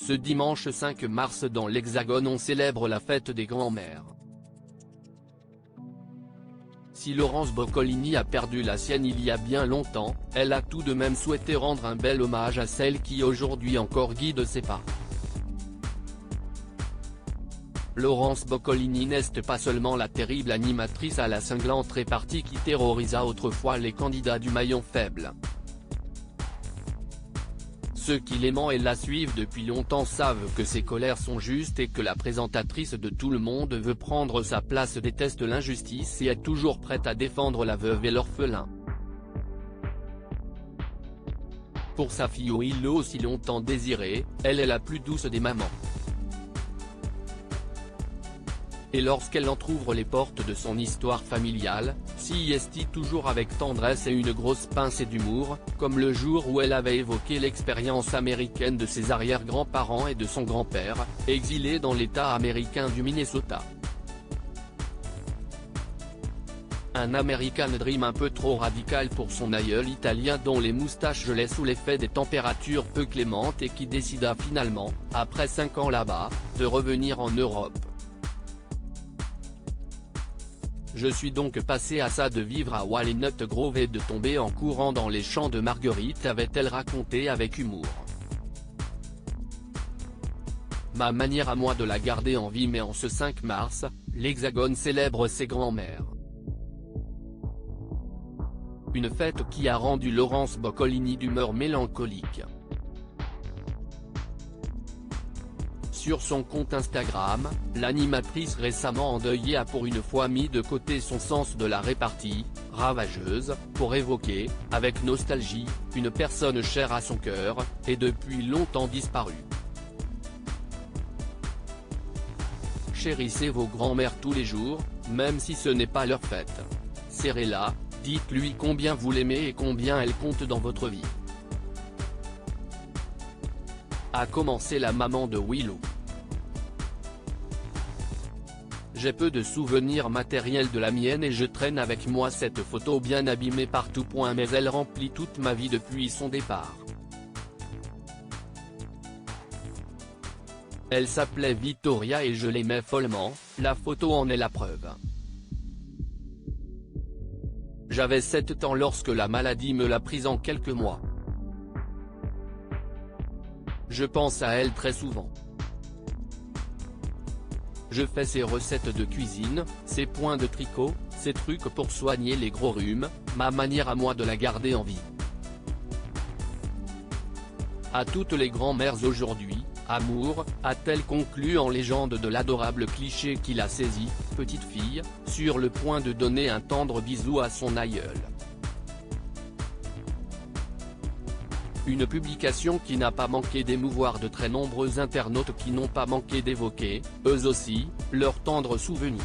Ce dimanche 5 mars dans l'Hexagone on célèbre la fête des grands-mères. Si Laurence Boccolini a perdu la sienne il y a bien longtemps, elle a tout de même souhaité rendre un bel hommage à celle qui aujourd'hui encore guide ses pas. Laurence Boccolini n'est pas seulement la terrible animatrice à la cinglante répartie qui terrorisa autrefois les candidats du maillon faible. Ceux qui l'aiment et la suivent depuis longtemps savent que ses colères sont justes et que la présentatrice de Tout le monde veut prendre sa place déteste l'injustice et est toujours prête à défendre la veuve et l'orphelin. Pour sa fille Willow si longtemps désirée, elle est la plus douce des mamans. Et lorsqu'elle entr'ouvre les portes de son histoire familiale, s'y est toujours avec tendresse et une grosse pincée d'humour, comme le jour où elle avait évoqué l'expérience américaine de ses arrière-grands-parents et de son grand-père, exilé dans l'État américain du Minnesota. Un American Dream un peu trop radical pour son aïeul italien dont les moustaches gelaient sous l'effet des températures peu clémentes et qui décida finalement, après 5 ans là-bas, de revenir en Europe. Je suis donc passé à ça de vivre à Walnut Grove et de tomber en courant dans les champs de marguerites, avait-elle raconté avec humour. Ma manière à moi de la garder en vie. Mais en ce 5 mars, l'Hexagone célèbre ses grands-mères. Une fête qui a rendu Laurence Boccolini d'humeur mélancolique. Sur son compte Instagram, l'animatrice récemment endeuillée a pour une fois mis de côté son sens de la répartie, ravageuse, pour évoquer, avec nostalgie, une personne chère à son cœur, et depuis longtemps disparue. Chérissez vos grands-mères tous les jours, même si ce n'est pas leur fête. Serrez-la, dites-lui combien vous l'aimez et combien elle compte dans votre vie. A commencé la maman de Willow. J'ai peu de souvenirs matériels de la mienne et je traîne avec moi cette photo bien abîmée partout. Mais elle remplit toute ma vie depuis son départ. Elle s'appelait Vittoria et je l'aimais follement, la photo en est la preuve. J'avais 7 ans lorsque la maladie me l'a prise en quelques mois. Je pense à elle très souvent. Je fais ses recettes de cuisine, ses points de tricot, ses trucs pour soigner les gros rhumes, ma manière à moi de la garder en vie. À toutes les grand-mères aujourd'hui, amour, a-t-elle conclu en légende de l'adorable cliché qui l'a saisie, petite fille, sur le point de donner un tendre bisou à son aïeul. Une publication qui n'a pas manqué d'émouvoir de très nombreux internautes qui n'ont pas manqué d'évoquer, eux aussi, leurs tendres souvenirs.